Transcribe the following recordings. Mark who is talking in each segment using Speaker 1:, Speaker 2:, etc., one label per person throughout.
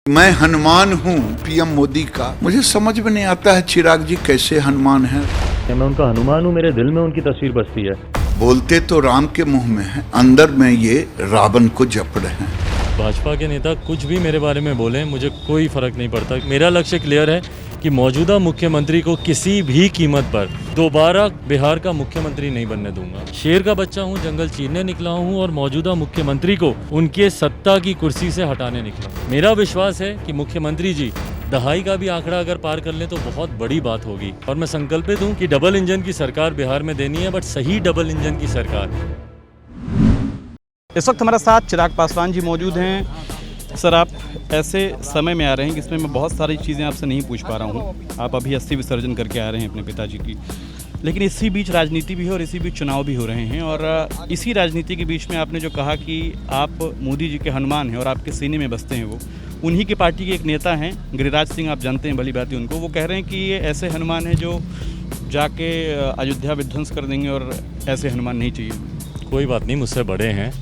Speaker 1: मैं हनुमान हूँ पीएम मोदी का। मुझे समझ में नहीं आता है चिराग जी कैसे हनुमान हैं।
Speaker 2: मैं उनका हनुमान हूँ, मेरे दिल में उनकी तस्वीर बसती है।
Speaker 1: बोलते तो राम के मुंह में है, अंदर में ये रावण को जप रहे हैं।
Speaker 2: भाजपा के नेता कुछ भी मेरे बारे में बोलें, मुझे कोई फर्क नहीं पड़ता। मेरा लक्ष्य क्लियर है कि मौजूदा मुख्यमंत्री को किसी भी कीमत पर दोबारा बिहार का मुख्यमंत्री नहीं बनने दूंगा। शेर का बच्चा हूं, जंगल चीरने निकला हूं और मौजूदा मुख्यमंत्री को उनके सत्ता की कुर्सी से हटाने निकला। मेरा विश्वास है कि मुख्यमंत्री जी दहाई का भी आंकड़ा अगर पार कर लें तो बहुत बड़ी बात होगी और मैं संकल्पित हूं कि डबल इंजन की सरकार बिहार में देनी है, बट सही डबल इंजन की सरकार।
Speaker 3: इस वक्त हमारे साथ चिराग पासवान जी मौजूद हैं। सर, आप ऐसे समय में आ रहे हैं जिसमें मैं बहुत सारी चीज़ें आपसे नहीं पूछ पा रहा हूँ। आप अभी अस्थि विसर्जन करके आ रहे हैं अपने पिताजी की, लेकिन इसी बीच राजनीति भी है और इसी बीच चुनाव भी हो रहे हैं। और इसी राजनीति के बीच में आपने जो कहा कि आप मोदी जी के हनुमान हैं और आपके सीने में बसते हैं, वो उन्हीं की पार्टी के एक नेता हैं गिरिराज सिंह, आप जानते हैं भली बात ही उनको। वो कह रहे हैं कि ये ऐसे हनुमान हैं जो जाके अयोध्या विध्वंस कर देंगे और ऐसे हनुमान नहीं चाहिए।
Speaker 2: कोई बात नहीं, मुझसे बड़े हैं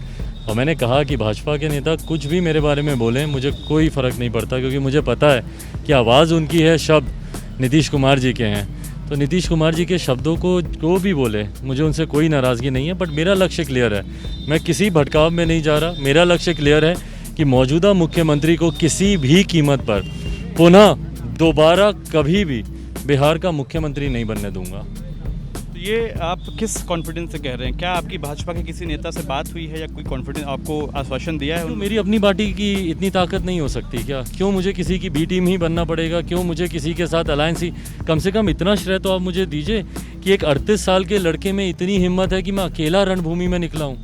Speaker 2: और मैंने कहा कि भाजपा के नेता कुछ भी मेरे बारे में बोलें, मुझे कोई फ़र्क नहीं पड़ता, क्योंकि मुझे पता है कि आवाज़ उनकी है, शब्द नीतीश कुमार जी के हैं। तो नीतीश कुमार जी के शब्दों को भी बोले, मुझे उनसे कोई नाराज़गी नहीं है। बट मेरा लक्ष्य क्लियर है, मैं किसी भटकाव में नहीं जा रहा। मेरा लक्ष्य क्लियर है कि मौजूदा मुख्यमंत्री को किसी भी कीमत पर पुनः दोबारा कभी भी बिहार का मुख्यमंत्री नहीं बनने दूंगा।
Speaker 3: ये आप किस कॉन्फिडेंस से कह रहे हैं? क्या आपकी भाजपा के किसी नेता से बात हुई है या कोई कॉन्फिडेंस आपको आश्वासन दिया है?
Speaker 2: तो मेरी अपनी पार्टी की इतनी ताकत नहीं हो सकती क्या? क्यों मुझे किसी की बी टीम ही बनना पड़ेगा? क्यों मुझे किसी के साथ अलायंस ही? कम से कम इतना श्रेय तो आप मुझे दीजिए कि एक 38 साल के लड़के में इतनी हिम्मत है कि मैं अकेला रणभूमि में निकला हूँ।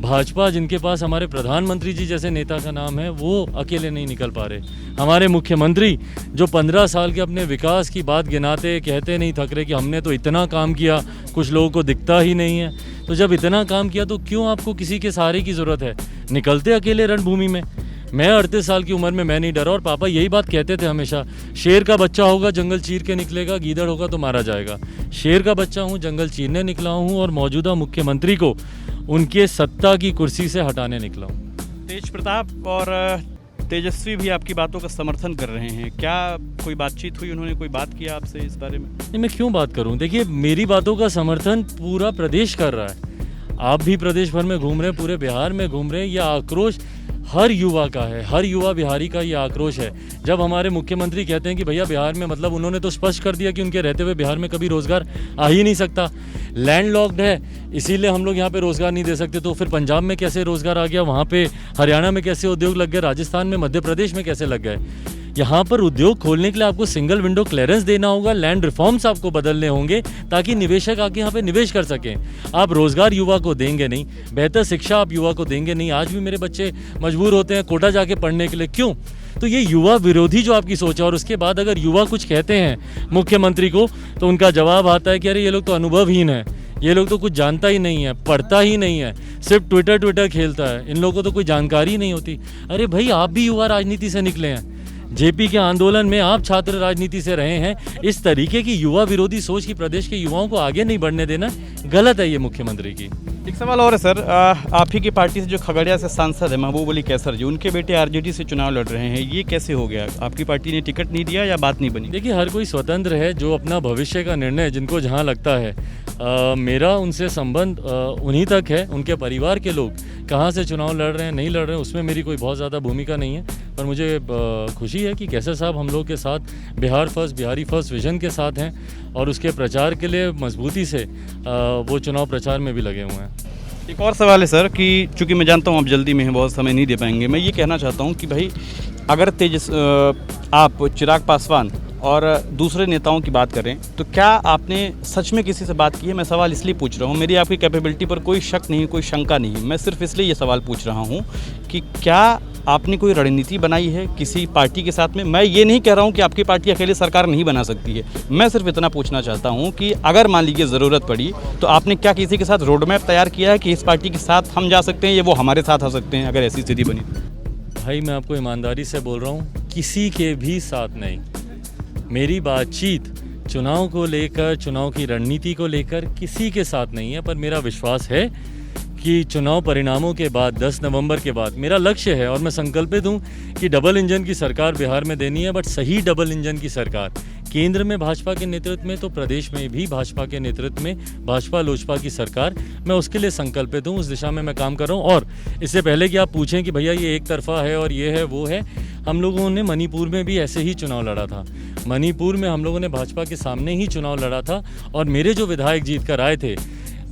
Speaker 2: भाजपा, जिनके पास हमारे प्रधानमंत्री जी जैसे नेता का नाम है, वो अकेले नहीं निकल पा रहे। हमारे मुख्यमंत्री जो 15 साल के अपने विकास की बात गिनाते कहते नहीं थक रहे कि हमने तो इतना काम किया, कुछ लोगों को दिखता ही नहीं है। तो जब इतना काम किया तो क्यों आपको किसी के सहारे की ज़रूरत है? निकलते अकेले रणभूमि में। मैं 38 साल की उम्र में मैं नहीं डरा और पापा यही बात कहते थे हमेशा, शेर का बच्चा होगा जंगल चीर के निकलेगा, गीदड़ होगा तो मारा जाएगा। शेर का बच्चा हूँ, जंगल चीरने निकला हूँ और मौजूदा मुख्यमंत्री को उनके सत्ता की कुर्सी से हटाने निकला हूँ।
Speaker 3: तेज प्रताप और तेजस्वी भी आपकी बातों का समर्थन कर रहे हैं। क्या कोई बातचीत हुई? उन्होंने कोई बात किया आपसे इस बारे में?
Speaker 2: नहीं, मैं क्यों बात करूं? देखिए, मेरी बातों का समर्थन पूरा प्रदेश कर रहा है। आप भी प्रदेश भर में घूम रहे हैं, पूरे बिहार में घूम रहे हैं। यह आक्रोश हर युवा का है, हर युवा बिहारी का ये आक्रोश है। जब हमारे मुख्यमंत्री कहते हैं कि भैया बिहार में, मतलब उन्होंने तो स्पष्ट कर दिया कि उनके रहते हुए बिहार में कभी रोजगार आ ही नहीं सकता, लैंडलॉक्ड है, इसीलिए हम लोग यहाँ पे रोजगार नहीं दे सकते। तो फिर पंजाब में कैसे रोजगार आ गया, वहाँ पे हरियाणा में कैसे उद्योग लग गए, राजस्थान में, मध्य प्रदेश में कैसे लग गए? यहाँ पर उद्योग खोलने के लिए आपको सिंगल विंडो क्लियरेंस देना होगा, लैंड रिफॉर्म्स आपको बदलने होंगे ताकि निवेशक आके यहाँ पे निवेश कर सकें। आप रोजगार युवा को देंगे नहीं, बेहतर शिक्षा आप युवा को देंगे नहीं। आज भी मेरे बच्चे मजबूर होते हैं कोटा जाके पढ़ने के लिए, क्यों? तो ये युवा विरोधी जो आपकी सोच है। और उसके बाद अगर युवा कुछ कहते हैं मुख्यमंत्री को तो उनका जवाब आता है कि अरे ये लोग तो अनुभवहीन है, ये लोग तो कुछ जानता ही नहीं है, पढ़ता ही नहीं है, सिर्फ ट्विटर खेलता है, इन लोगों को तो कोई जानकारी नहीं होती। अरे भाई, आप भी युवा राजनीति से निकले हैं, जेपी के आंदोलन में आप छात्र राजनीति से रहे हैं। इस तरीके की युवा विरोधी सोच की प्रदेश के युवाओं को आगे नहीं बढ़ने देना गलत है ये मुख्यमंत्री की।
Speaker 3: एक सवाल और है सर, आप ही की पार्टी से जो खगड़िया से सांसद है महबूब अली कैसर जी, उनके बेटे आरजेडी से चुनाव लड़ रहे हैं, ये कैसे हो गया? आपकी पार्टी ने टिकट नहीं दिया या बात नहीं बनी?
Speaker 2: देखिए, हर कोई स्वतंत्र है, जो अपना भविष्य का निर्णय जिनको जहाँ लगता है। मेरा उनसे संबंध उन्हीं तक है, उनके परिवार के लोग कहाँ से चुनाव लड़ रहे हैं नहीं लड़ रहे हैं उसमें मेरी कोई बहुत ज़्यादा भूमिका नहीं है। पर मुझे खुशी है कि कैसर साहब हम लोग के साथ Bihar first, Bihari first vision के साथ हैं और उसके प्रचार के लिए मजबूती से वो चुनाव प्रचार में भी लगे हुए हैं।
Speaker 3: एक और सवाल है सर कि चूँकि मैं जानता हूँ आप जल्दी में हैं, बहुत समय नहीं दे पाएंगे, मैं ये कहना चाहता हूँ कि भाई अगर आप चिराग पासवान और दूसरे नेताओं की बात करें तो क्या आपने सच में किसी से बात की है? मैं सवाल इसलिए पूछ रहा हूँ, मेरी आपकी कैपेबिलिटी पर कोई शक नहीं, कोई शंका नहीं, मैं सिर्फ इसलिए ये सवाल पूछ रहा हूँ कि क्या आपने कोई रणनीति बनाई है किसी पार्टी के साथ में? मैं ये नहीं कह रहा हूँ कि आपकी पार्टी अकेले सरकार नहीं बना सकती है, मैं सिर्फ इतना पूछना चाहता हूँ कि अगर मान लीजिए ज़रूरत पड़ी तो आपने क्या किसी के साथ रोड मैप तैयार किया है कि इस पार्टी के साथ हम जा सकते हैं, ये वो हमारे साथ आ सकते हैं अगर ऐसी स्थिति बनी?
Speaker 2: भाई, मैं आपको ईमानदारी से बोल रहा हूँ, किसी के भी साथ नहीं। मेरी बातचीत चुनाव को लेकर, चुनाव की रणनीति को लेकर किसी के साथ नहीं है। पर मेरा विश्वास है कि चुनाव परिणामों के बाद 10 नवंबर के बाद मेरा लक्ष्य है और मैं संकल्पित हूँ कि डबल इंजन की सरकार बिहार में देनी है, बट सही डबल इंजन की सरकार। केंद्र में भाजपा के नेतृत्व में तो प्रदेश में भी भाजपा के नेतृत्व में भाजपा लोजपा की सरकार, मैं उसके लिए संकल्पित हूँ, उस दिशा में मैं काम कर रहा हूँ। और इससे पहले कि आप पूछें कि भैया ये एक तरफा है और ये है वो है, हम लोगों ने मणिपुर में भी ऐसे ही चुनाव लड़ा था। मणिपुर में हम लोगों ने भाजपा के सामने ही चुनाव लड़ा था और मेरे जो विधायक जीत कर आए थे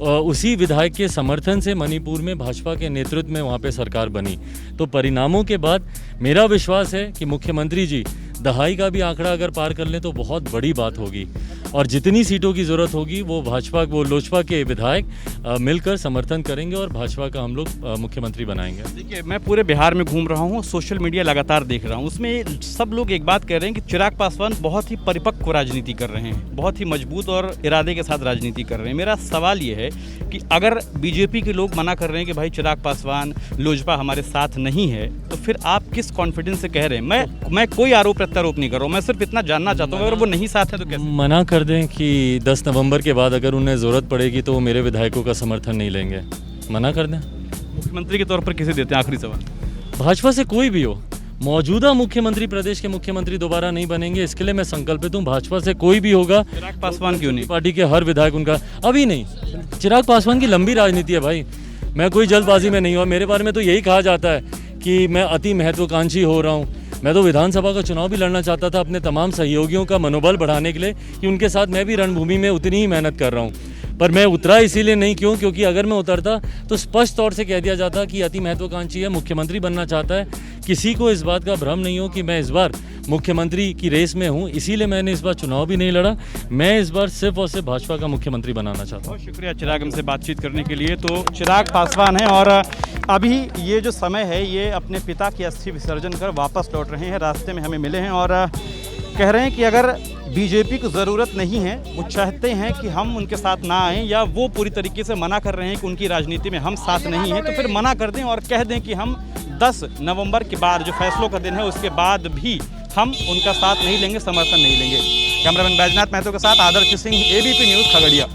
Speaker 2: उसी विधायक के समर्थन से मणिपुर में भाजपा के नेतृत्व में वहाँ पे सरकार बनी। तो परिणामों के बाद मेरा विश्वास है कि मुख्यमंत्री जी दहाई का भी आंकड़ा अगर पार कर लें तो बहुत बड़ी बात होगी और जितनी सीटों की ज़रूरत होगी वो लोजपा के विधायक मिलकर समर्थन करेंगे और भाजपा का हम लोग मुख्यमंत्री बनाएंगे।
Speaker 3: देखिए, मैं पूरे बिहार में घूम रहा हूँ, सोशल मीडिया लगातार देख रहा हूँ, उसमें सब लोग एक बात कह रहे हैं कि चिराग पासवान बहुत ही परिपक्व राजनीति कर रहे हैं, बहुत ही मजबूत और इरादे के साथ राजनीति कर रहे हैं। मेरा सवाल ये है कि अगर बीजेपी के लोग मना कर रहे हैं कि भाई चिराग पासवान लोजपा हमारे साथ नहीं है, तो फिर आप किस कॉन्फिडेंस से कह रहे हैं? मैं कोई आरोप प्रत्यारोप नहीं कर रहा हूँ, मैं सिर्फ इतना जानना चाहता हूँ अगर वो नहीं साथ है तो कैसे?
Speaker 2: मना कर दें कि 10 नवंबर के बाद अगर उन्हें ज़रूरत पड़ेगी तो वो मेरे विधायकों का समर्थन नहीं लेंगे, मना कर दें।
Speaker 3: मुख्यमंत्री के तौर पर किसे देते हैं? आखिरी सवाल।
Speaker 2: भाजपा से कोई भी हो, मौजूदा मुख्यमंत्री प्रदेश के मुख्यमंत्री दोबारा नहीं बनेंगे, इसके लिए मैं संकल्पित हूँ। भाजपा से कोई भी होगा,
Speaker 3: चिराग पासवान क्यों नहीं?
Speaker 2: पार्टी के हर विधायक उनका अभी नहीं। चिराग पासवान की लंबी राजनीति है भाई, मैं कोई जल्दबाजी में नहीं हुआ। मेरे बारे में तो यही कहा जाता है कि मैं अति महत्वाकांक्षी हो रहा हूँ। मैं तो विधानसभा का चुनाव भी लड़ना चाहता था अपने तमाम सहयोगियों का मनोबल बढ़ाने के लिए कि उनके साथ मैं भी रणभूमि में उतनी ही मेहनत कर रहा हूँ, पर मैं उतरा इसीलिए नहीं। क्योंकि अगर मैं उतरता तो स्पष्ट तौर से कह दिया जाता कि अति महत्वाकांक्षी है, मुख्यमंत्री बनना चाहता है। किसी को इस बात का भ्रम नहीं हो कि मैं इस बार मुख्यमंत्री की रेस में हूँ, इसीलिए मैंने इस बार चुनाव भी नहीं लड़ा। मैं इस बार सिर्फ और सिर्फ भाजपा का मुख्यमंत्री बनाना चाहता हूँ।
Speaker 3: बहुत शुक्रिया चिराग हमसे बातचीत करने के लिए। तो चिराग पासवान हैं और अभी ये जो समय है ये अपने पिता की अस्थि विसर्जन कर वापस लौट रहे हैं, रास्ते में हमें मिले हैं और कह रहे हैं कि अगर बीजेपी को ज़रूरत नहीं है, वो चाहते हैं कि हम उनके साथ ना आएं, या वो पूरी तरीके से मना कर रहे हैं कि उनकी राजनीति में हम साथ नहीं हैं, तो फिर मना कर दें और कह दें कि हम 10 नवंबर के बाद जो फैसलों का दिन है उसके बाद भी हम उनका साथ नहीं लेंगे, समर्थन नहीं लेंगे। कैमरामैन बैजनाथ महतो के साथ आदर्श सिंह, ABP न्यूज़, खगड़िया।